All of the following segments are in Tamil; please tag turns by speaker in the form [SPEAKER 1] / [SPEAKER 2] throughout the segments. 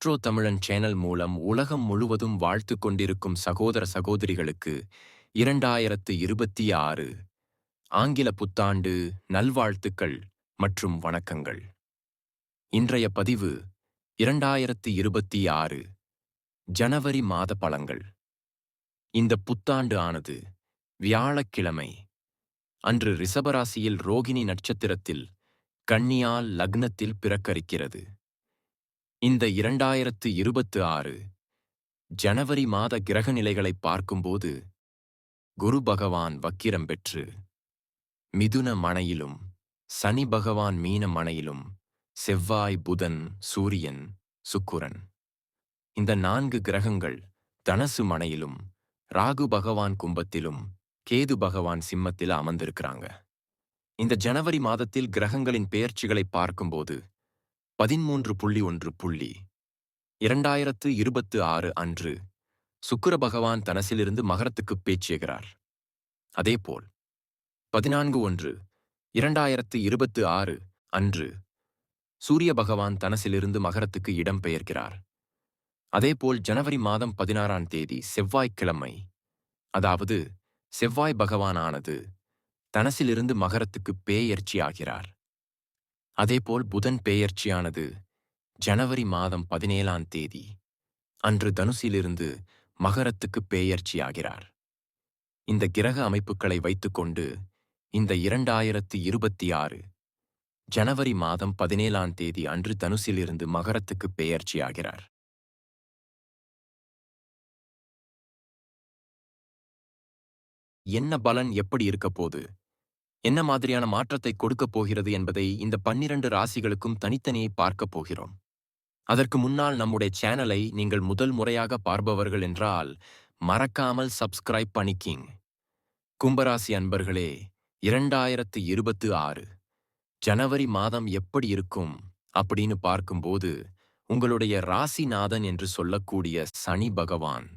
[SPEAKER 1] ஆஸ்ட்ரோ தமிழன் சேனல் மூலம் உலகம் முழுவதும் வாழ்த்து கொண்டிருக்கும் சகோதர சகோதரிகளுக்கு 2026 ஆங்கில புத்தாண்டு நல்வாழ்த்துக்கள் மற்றும் வணக்கங்கள். இன்றைய பதிவு 2026 ஜனவரி மாத பலன்கள். இந்த புத்தாண்டு ஆனது வியாழக்கிழமை அன்று ரிஷபராசியில் ரோகிணி நட்சத்திரத்தில் கன்னியால் லக்னத்தில் பிறக்கரிக்கிறது. இந்த 2026 ஜனவரி மாத கிரக நிலைகளை பார்க்கும்போது குரு பகவான் வக்கிரம் பெற்று மிதுன மனையிலும், சனி பகவான் மீன மனையிலும், செவ்வாய், புதன், சூரியன், சுக்கிரன் இந்த 4 கிரகங்கள் தனசு மனையிலும், ராகு பகவான் கும்பத்திலும், கேது பகவான் சிம்மத்தில் அமர்ந்திருக்கிறாங்க. இந்த ஜனவரி மாதத்தில் கிரகங்களின் பெயர்ச்சிகளை பார்க்கும்போது 13.1. 2026 அன்று சுக்கிர பகவான் தனசிலிருந்து மகரத்துக்கு பேச்சுகிறார். அதேபோல் 14.1. 2026 அன்று சூரிய பகவான் தனசிலிருந்து மகரத்துக்கு இடம்பெயர்கிறார். அதேபோல் ஜனவரி மாதம் 16ஆம் தேதி செவ்வாய்க்கிழமை, அதாவது செவ்வாய் பகவானானது தனசிலிருந்து மகரத்துக்கு பேயர்ச்சி ஆகிறார். அதேபோல் புதன் பேயர்ச்சியானது ஜனவரி மாதம் 17ஆம் தேதி அன்று தனுசிலிருந்து மகரத்துக்கு பேயர்ச்சியாகிறார். இந்த கிரக அமைப்புகளை வைத்துக்கொண்டு இந்த 2026 ஜனவரி மாதம் 17ஆம் தேதி அன்று தனுசிலிருந்து மகரத்துக்கு பெயர்ச்சியாகிறார். என்ன பலன் எப்படி இருக்கப்போது, என்ன மாதிரியான மாற்றத்தை கொடுக்கப் போகிறது என்பதை இந்த 12 ராசிகளுக்கும் தனித்தனியே பார்க்கப் போகிறோம். அதற்கு முன்னால் நம்முடைய சேனலை நீங்கள் முதல் முறையாக பார்ப்பவர்கள் என்றால் மறக்காமல் சப்ஸ்கிரைப் பண்ணிக்கிங். கும்பராசி அன்பர்களே, 2026 ஜனவரி மாதம் எப்படி இருக்கும் அப்படின்னு பார்க்கும்போது உங்களுடைய ராசிநாதன் என்று சொல்லக்கூடிய சனி பகவான்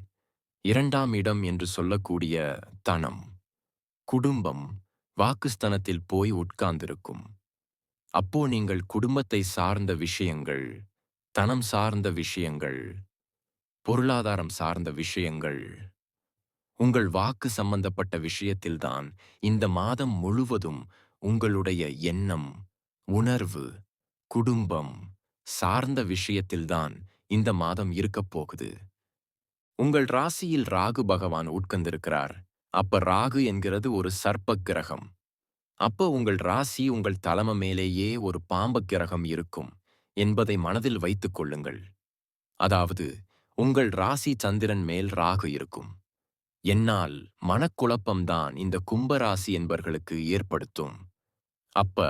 [SPEAKER 1] 2ஆம் இடம் என்று சொல்லக்கூடிய தனம், குடும்பம், வாக்குஸ்தனத்தில் போய் உட்கார்ந்திருக்கும். அப்போ நீங்கள் குடும்பத்தை சார்ந்த விஷயங்கள், தனம் சார்ந்த விஷயங்கள், பொருளாதாரம் சார்ந்த விஷயங்கள், உங்கள் வாக்கு சம்பந்தப்பட்ட விஷயத்தில்தான் இந்த மாதம் முழுவதும் உங்களுடைய எண்ணம், உணர்வு, குடும்பம் சார்ந்த விஷயத்தில்தான் இந்த மாதம் இருக்கப் போகுது. உங்கள் ராசியில் ராகு பகவான் உட்கார்ந்திருக்கிறார். அப்ப ராகு என்கிறது ஒரு சர்ப்ப கிரகம். அப்ப உங்கள் ராசி உங்கள் தலைமை மேலேயே ஒரு பாம்பு கிரகம் இருக்கும் என்பதை மனதில் வைத்துக் கொள்ளுங்கள். அதாவது உங்கள் ராசி சந்திரன் மேல் ராகு இருக்கும். என்னால் மனக்குழப்பம்தான் இந்த கும்பராசி என்பவர்களுக்கு ஏற்படுத்தும். அப்ப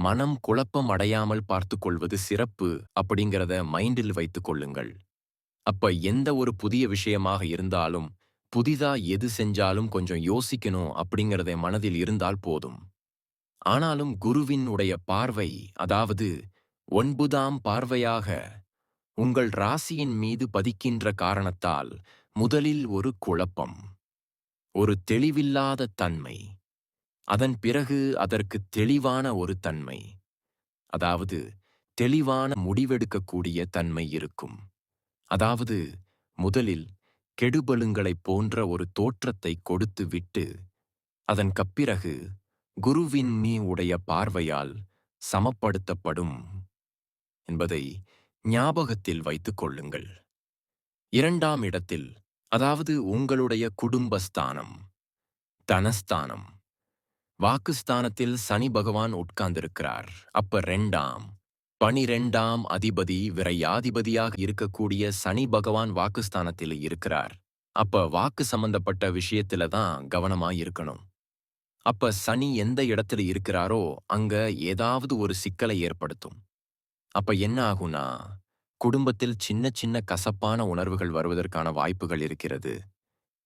[SPEAKER 1] மனம் குழப்பம் அடையாமல் பார்த்துக் கொள்வது சிறப்பு அப்படிங்கிறத மைண்டில் வைத்துக் கொள்ளுங்கள். அப்ப எந்த ஒரு புதிய விஷயமாக இருந்தாலும், புதிதா எது செஞ்சாலும் கொஞ்சம் யோசிக்கணும் அப்படிங்கிறத மனதில் இருந்தால் போதும். ஆனாலும் குருவின் உடைய பார்வை, அதாவது 9ஆம் பார்வையாக உங்கள் ராசியின் மீது பதிக்கின்ற காரணத்தால் முதலில் ஒரு குழப்பம், ஒரு தெளிவில்லாத தன்மை, அதன் பிறகு அதற்கு தெளிவான ஒரு தன்மை, அதாவது தெளிவான முடிவெடுக்கக்கூடிய தன்மை இருக்கும். அதாவது முதலில் கெடுபலுங்களைப் போன்ற ஒரு தோற்றத்தை கொடுத்து விட்டு அதன் கப்பிறகு குருவின் உடைய பார்வையால் சமப்படுத்தப்படும் என்பதை ஞாபகத்தில் வைத்துக் கொள்ளுங்கள். 2ஆம் இடத்தில், அதாவது உங்களுடைய குடும்பஸ்தானம், தனஸ்தானம், வாக்குஸ்தானத்தில் சனி பகவான் உட்கார்ந்திருக்கிறார். அப்ப 12ஆம் அதிபதி விரையாதிபதியாக இருக்கக்கூடிய சனி பகவான் வாக்குஸ்தானத்தில் இருக்கிறார். அப்ப வாக்கு சம்பந்தப்பட்ட விஷயத்துல தான் கவனமா இருக்கணும். அப்ப சனி எந்த இடத்துல இருக்கிறாரோ அங்க ஏதாவது ஒரு சிக்கலை ஏற்படுத்தும். அப்ப என்ன ஆகும்னா, குடும்பத்தில் சின்ன சின்ன கசப்பான உணர்வுகள் வருவதற்கான வாய்ப்புகள் இருக்கிறது.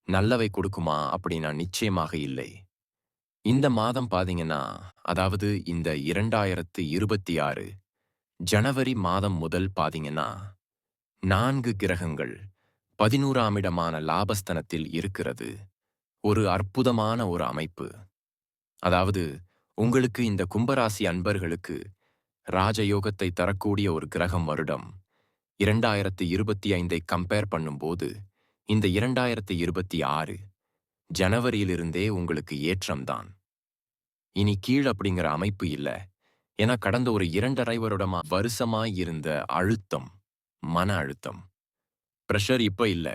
[SPEAKER 1] நல்லவை கொடுக்குமா அப்படின்னா நிச்சயமாக இல்லை. இந்த மாதம் பாத்தீங்கன்னா, அதாவது இந்த 2026 ஜனவரி மாதம் முதல் பாத்தீங்கன்னா 4 கிரகங்கள் 11ஆம் இடமான லாபஸ்தனத்தில் இருக்கிறது. ஒரு அற்புதமான ஒரு அமைப்பு. அதாவது உங்களுக்கு இந்த கும்பராசி அன்பர்களுக்கு ராஜயோகத்தை தரக்கூடிய ஒரு கிரகம் வருடம் 2025ஐ கம்பேர் பண்ணும்போது இந்த 2026 ஜனவரியிலிருந்தே உங்களுக்கு ஏற்றம்தான். இனி கீழ் அப்படிங்கிற அமைப்பு இல்ல. ஏன்னா கடந்த ஒரு 2½ வருஷமாய் இருந்த அழுத்தம், மன அழுத்தம், பிரஷர் இப்ப இல்ல.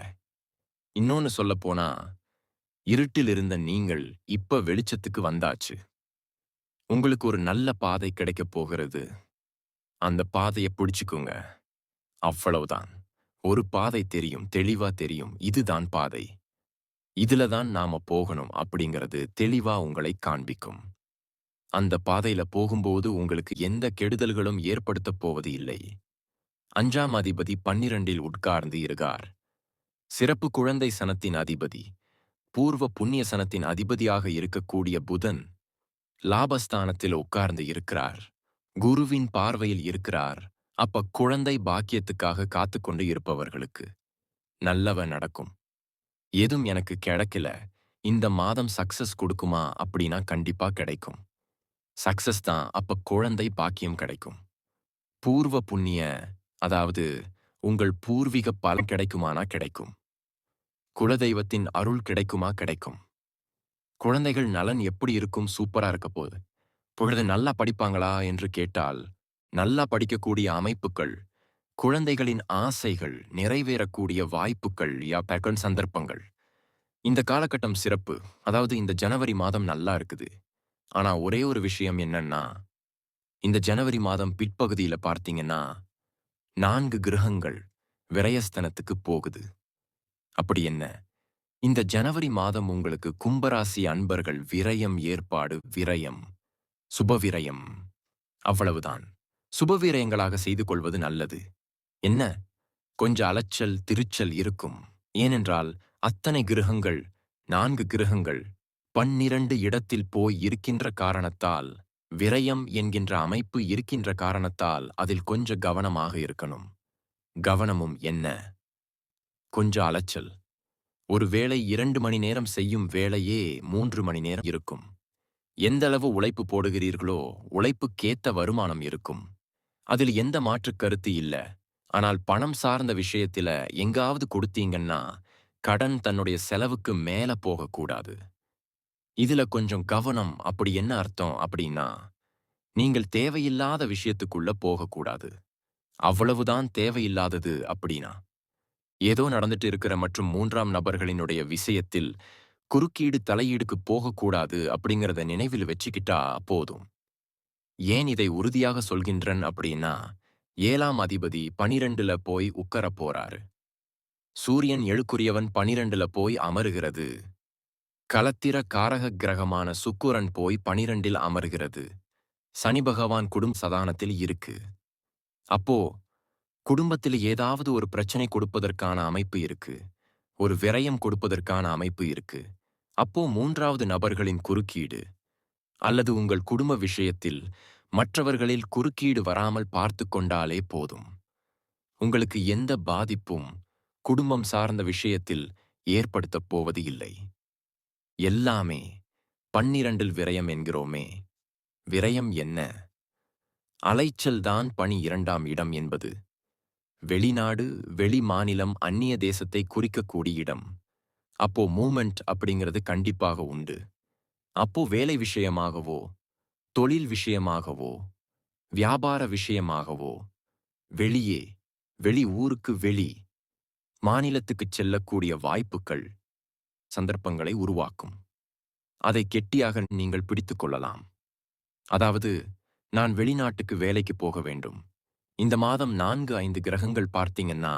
[SPEAKER 1] இன்னொன்னு சொல்லப்போனா, இருட்டில் இருந்த நீங்கள் இப்ப வெளிச்சத்துக்கு வந்தாச்சு. உங்களுக்கு ஒரு நல்ல பாதை கிடைக்கப் போகிறது. அந்த பாதைய பிடிச்சுக்குங்க. அவ்வளவுதான். ஒரு பாதை தெரியும், தெளிவா தெரியும். இதுதான் பாதை. இதுல தான் நாம போகணும் அப்படிங்கிறது தெளிவா உங்களை காண்பிக்கும். அந்த பாதையில போகும்போது உங்களுக்கு எந்த கெடுதல்களும் ஏற்படுத்தப் போவது இல்லை. 5ஆம் அதிபதி 12இல் உட்கார்ந்து இருக்கார். சிறப்பு குழந்தை சனத்தின் அதிபதி, பூர்வ புண்ணிய சனத்தின் அதிபதியாக இருக்கக்கூடிய புதன் லாபஸ்தானத்தில் உட்கார்ந்து இருக்கிறார். குருவின் பார்வையில் இருக்கிறார். அப்ப குழந்தை பாக்கியத்துக்காக காத்துக்கொண்டு இருப்பவர்களுக்கு நல்லவ நடக்கும். எதுவும் எனக்கு கிடைக்கல, இந்த மாதம் சக்சஸ் கொடுக்குமா அப்படின்னா கண்டிப்பா கிடைக்கும். சக்சஸ் தான். அப்ப குழந்தை பாக்கியம் கிடைக்கும். பூர்வ புண்ணிய, அதாவது உங்கள் பூர்வீக பலன் கிடைக்குமானா கிடைக்கும். குலதெய்வத்தின் அருள் கிடைக்குமா கிடைக்கும். குழந்தைகள் நலன் எப்படி இருக்கும்? சூப்பரா இருக்க போகுது. பொழுது நல்லா படிப்பாங்களா என்று கேட்டால், நல்லா படிக்கக்கூடிய அமைப்புகள், குழந்தைகளின் ஆசைகள் நிறைவேறக்கூடிய வாய்ப்புகள் பேக்கன் சந்தர்ப்பங்கள். இந்த காலகட்டம் சிறப்பு. அதாவது இந்த ஜனவரி மாதம் நல்லா இருக்குது. ஆனா ஒரே ஒரு விஷயம் என்னன்னா, இந்த ஜனவரி மாதம் பிற்பகுதியில பார்த்தீங்கன்னா 4 கிரகங்கள் விரயஸ்தனத்துக்கு போகுது. அப்படி என்ன? இந்த ஜனவரி மாதம் உங்களுக்கு கும்பராசி அன்பர்கள் விரயம் ஏற்பாடு, விரயம், சுபவிரயம். அவ்வளவுதான். சுபவிரயங்களாக செய்து கொள்வது நல்லது. என்ன? கொஞ்சம் அலைச்சல், திருச்சல் இருக்கும். ஏனென்றால் அத்தனை கிரகங்கள், 4 கிரகங்கள் 12 இடத்தில் போய் இருக்கின்ற காரணத்தால், விரயம் என்கின்ற அமைப்பு இருக்கின்ற காரணத்தால் அதில் கொஞ்சம் கவனமாக இருக்கணும். கவனமும் என்ன? கொஞ்சம் அலைச்சல். ஒரு வேளை 2 மணி நேரம் செய்யும் வேலையே 3 மணி நேரம் இருக்கும். எந்தளவு உழைப்பு போடுகிறீர்களோ உழைப்புக்கேத்த வருமானம் இருக்கும். அதில் எந்த மாற்றுக் கருத்து இல்ல. ஆனால் பணம் சார்ந்த விஷயத்தில எங்காவது கொடுத்தீங்கன்னா, கடன் தன்னுடைய செலவுக்கு மேல போகக்கூடாது. இதுல கொஞ்சம் கவனம். அப்படி என்ன அர்த்தம் அப்படின்னா, நீங்கள் தேவையில்லாத விஷயத்துக்குள்ள போகக்கூடாது. அவ்வளவுதான் தேவையில்லாதது அப்படின்னா. ஏதோ நடந்துட்டு இருக்கிற மற்றும் 3ஆம் நபர்களினுடைய விஷயத்தில் குறுக்கீடு தலையீடுக்கு போகக்கூடாது அப்படிங்கிறத நினைவில் வச்சுக்கிட்டா போதும். ஏன் இதை உறுதியாக சொல்கின்றன் அப்படின்னா, 7ஆம் அதிபதி 12ல போய் உட்காரப் போறாரு. சூரியன் எழுக்குரியவன் 12ல போய் அமருகிறது. களத்திர காரக கிரகமான சுக்கிரன் போய் 12இல் அமர்கிறது. சனி பகவான் குடும்ப சதானத்தில் இருக்கு. அப்போ குடும்பத்தில் ஏதாவது ஒரு பிரச்சனை கொடுப்பதற்கான அமைப்பு இருக்கு. ஒரு விரயம் கொடுப்பதற்கான அமைப்பு இருக்கு. அப்போ 3வது நபர்களின் குறுக்கீடு அல்லது உங்கள் குடும்ப விஷயத்தில் மற்றவர்களில் குறுக்கீடு வராமல் பார்த்து கொண்டாலே போதும். உங்களுக்கு எந்த பாதிப்பும் குடும்பம் சார்ந்த விஷயத்தில் ஏற்படுத்தப் போவது இல்லை. எல்லாமே 12இல் விரயம் என்கிறோமே. விரயம் என்ன? அலைச்சல் தான் 12ஆம் இடம் என்பது. வெளிநாடு, வெளி மாநிலம், அந்நிய தேசத்தை குறிக்கக்கூடிய இடம். அப்போ மூமெண்ட் அப்படிங்கிறது கண்டிப்பாக உண்டு. அப்போ வேலை விஷயமாகவோ, தொழில் விஷயமாகவோ, வியாபார விஷயமாகவோ, வெளியே, வெளி ஊருக்கு வெளி மாநிலத்துக்குச் செல்லக்கூடிய வாய்ப்புகள், சந்தர்ப்பங்களை உருவாக்கும். அதை கெட்டியாக நீங்கள் பிடித்துக் கொள்ளலாம். அதாவது, நான் வெளிநாட்டுக்கு வேலைக்கு போக வேண்டும். இந்த மாதம் 4-5 கிரகங்கள் பார்த்தீங்கன்னா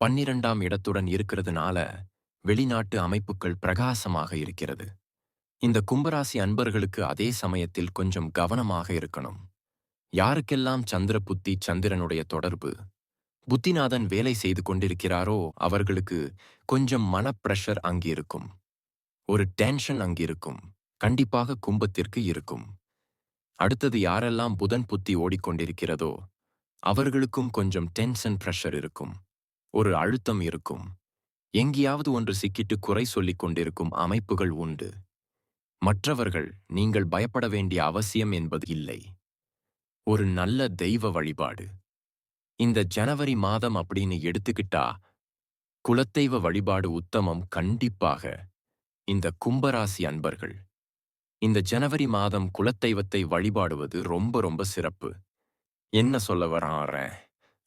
[SPEAKER 1] 12ஆம் இடத்துடன் இருக்கிறதுனால வெளிநாட்டு அமைப்புகள் பிரகாசமாக இருக்கிறது. இந்த கும்பராசி அன்பர்களுக்கு அதே சமயத்தில் கொஞ்சம் கவனமாக இருக்கணும். யாருக்கெல்லாம் சந்திர புத்தி, சந்திரனுடைய தொடர்பு, புத்திநாதன் வேலை செய்து கொண்டிருக்கிறாரோ அவர்களுக்கு கொஞ்சம் மன பிரஷர் அங்கிருக்கும். ஒரு டென்ஷன் அங்கிருக்கும். கண்டிப்பாக கும்பத்திற்கு இருக்கும். அடுத்தது யாரெல்லாம் புதன் புத்தி ஓடிக்கொண்டிருக்கிறதோ அவர்களுக்கும் கொஞ்சம் டென்ஷன் பிரஷர் இருக்கும். ஒரு அழுத்தம் இருக்கும். எங்கேயாவது ஒன்று சிக்கிட்டு குறை சொல்லிக் கொண்டிருக்கும் அமைப்புகள் உண்டு. மற்றவர்கள் நீங்கள் பயப்பட வேண்டிய அவசியம் என்பது இல்லை. ஒரு நல்ல தெய்வ வழிபாடு. இந்த ஜனவரி மாதம் அப்படின்னு எடுத்துக்கிட்டா குலதெய்வ வழிபாடு உத்தமம் கண்டிப்பாக. இந்த கும்பராசி அன்பர்கள் இந்த ஜனவரி மாதம் குலதெய்வத்தை வழிபாடுவது ரொம்ப ரொம்ப சிறப்பு. என்ன சொல்ல வர்றேன்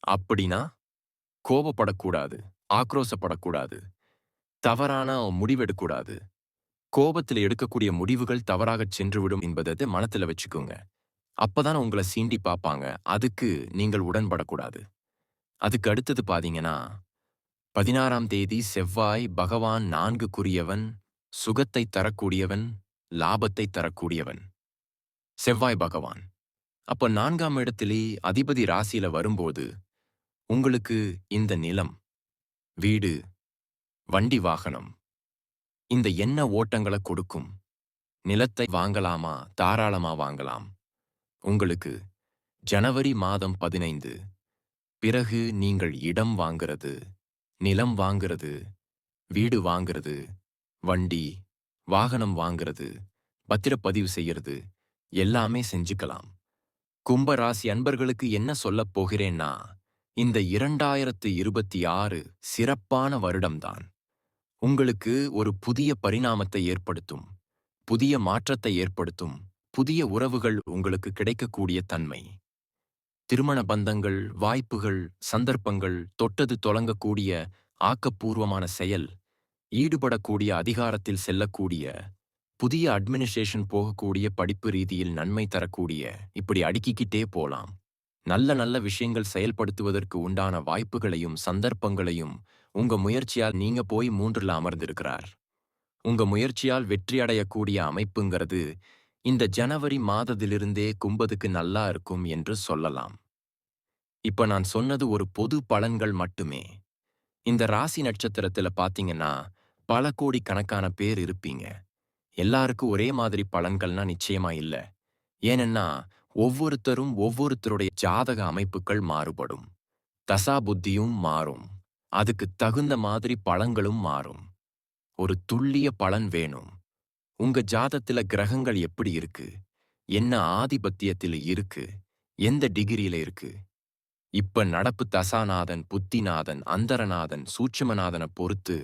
[SPEAKER 1] அப்படின்னா, கோபப்படக்கூடாது, ஆக்ரோசப்படக்கூடாது, தவறான முடிவெடுக்கக்கூடாது. கோபத்தில் எடுக்கக்கூடிய முடிவுகள் தவறாகச் சென்றுவிடும் என்பதை மனத்துல வச்சுக்கோங்க. அப்பதான் உங்கள சீண்டி பாப்பாங்க. அதுக்கு நீங்கள் உடன்படக்கூடாது. அதுக்கு அடுத்தது பாத்தீங்கன்னா, 16ஆம் தேதி செவ்வாய் பகவான் 4க்குரியவன், சுகத்தை தரக்கூடியவன், லாபத்தை தரக்கூடியவன். செவ்வாய் பகவான். அப்ப 4ஆம் இடத்திலே அதிபதி ராசியில வரும்போது, உங்களுக்கு இந்த நிலம், வீடு, வண்டி வாகனம், இந்த எண்ண ஓட்டங்கள கொடுக்கும். நிலத்தை வாங்கலாமா? தாராளமா வாங்கலாம். உங்களுக்கு ஜனவரி மாதம் 15 பிறகு நீங்கள் இடம் வாங்குறது, நிலம் வாங்குறது, வீடு வாங்குறது, வண்டி, வாகனம் வாங்குறது, பத்திரப்பதிவு செய்யறது எல்லாமே செஞ்சுக்கலாம். கும்பராசி அன்பர்களுக்கு என்ன சொல்லப் போகிறேன்னா, இந்த 2026 சிறப்பான வருடம்தான். உங்களுக்கு ஒரு புதிய பரிணாமத்தை ஏற்படுத்தும், புதிய மாற்றத்தை ஏற்படுத்தும், புதிய உறவுகள் உங்களுக்கு கிடைக்கக்கூடிய தன்மை. திருமண பந்தங்கள், வாய்ப்புகள், சந்தர்ப்பங்கள், தொட்டது தொடங்கக்கூடிய ஆக்கப்பூர்வமான செயல், ஈடுபடக்கூடிய அதிகாரத்தில் செல்லக்கூடிய, புதிய அட்மினிஸ்ட்ரேஷன் போகக்கூடிய படிப்பு ரீதியில் நன்மை தரக்கூடிய, இப்படி அடுக்கிக்கிட்டே போலாம். நல்ல நல்ல விஷயங்கள் செயல்படுத்துவதற்கு உண்டான வாய்ப்புகளையும் சந்தர்ப்பங்களையும் உங்க முயற்சியால் நீங்க போய் 3ல அமர்ந்திருக்கிறார். உங்க முயற்சியால் வெற்றியடையக்கூடிய அமைப்புங்கிறது இந்த ஜனவரி மாதத்திலிருந்தே கும்பத்துக்கு நல்லா இருக்கும் என்று சொல்லலாம். இப்ப நான் சொன்னது ஒரு பொது பலன்கள் மட்டுமே. இந்த ராசி நட்சத்திரத்துல பாத்தீங்கன்னா பல கோடி கணக்கான பேர் இருப்பீங்க. எல்லாருக்கும் ஒரே மாதிரி பலன்கள்னா நிச்சயமா இல்ல. ஏனென்னா ஒவ்வொருத்தரும் ஒவ்வொருத்தருடைய ஜாதக அமைப்புகள் மாறுபடும். தசா புத்தியும் மாறும். அதுக்கு தகுந்த மாதிரி பலன்களும் மாறும். ஒரு துல்லிய பலன் வேணும். உங்க ஜாதத்துல கிரகங்கள் எப்படி இருக்கு? என்ன ஆதிபத்தியத்தில் இருக்கு? எந்த டிகிரியில இருக்கு? இப்ப நடப்பு தசாநாதன், புத்திநாதன், அந்தரநாதன், சூட்சுமநாதனை பொறுத்து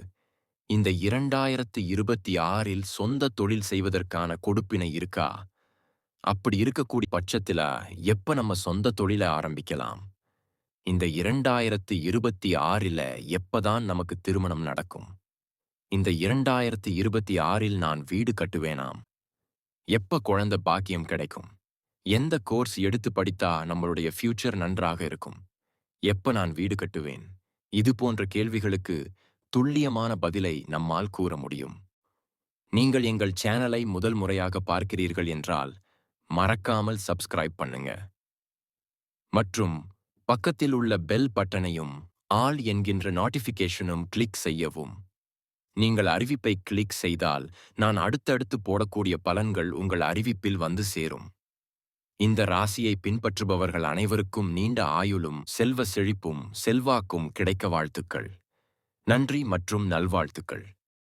[SPEAKER 1] இந்த 2026இல் சொந்த தொழில் செய்வதற்கான கொடுப்பினை இருக்கா? அப்படி இருக்கக்கூடிய பட்சத்துல எப்ப நம்ம சொந்த தொழிலை ஆரம்பிக்கலாம்? இந்த 2026ல எப்பதான் நமக்கு திருமணம் நடக்கும்? இந்த 2026இல் நான் வீடு கட்டுவேனாம்? எப்ப குழந்தை பாக்கியம் கிடைக்கும்? எந்த கோர்ஸ் எடுத்து படித்தா நம்மளுடைய ஃபியூச்சர் நன்றாக இருக்கும்? எப்ப நான் வீடு கட்டுவேன்? இது போன்ற கேள்விகளுக்கு துல்லியமான பதிலை நம்மால் கூற முடியும். நீங்கள் எங்கள் சேனலை முதல் முறையாக பார்க்கிறீர்கள் என்றால் மறக்காமல் சப்ஸ்கிரைப் பண்ணுங்க. மற்றும் பக்கத்தில் உள்ள பெல் பட்டனையும் ஆல் என்கின்ற நோட்டிஃபிகேஷனும் கிளிக் செய்யவும். நீங்கள் அறிவிப்பை கிளிக் செய்தால் நான் அடுத்தடுத்து போடக்கூடிய பலன்கள் உங்கள் அறிவிப்பில் வந்து சேரும். இந்த ராசியை பின்பற்றுபவர்கள் அனைவருக்கும் நீண்ட ஆயுளும் செல்வ செழிப்பும் செல்வாக்கும் கிடைக்க வாழ்த்துக்கள். நன்றி மற்றும் நல்வாழ்த்துக்கள்.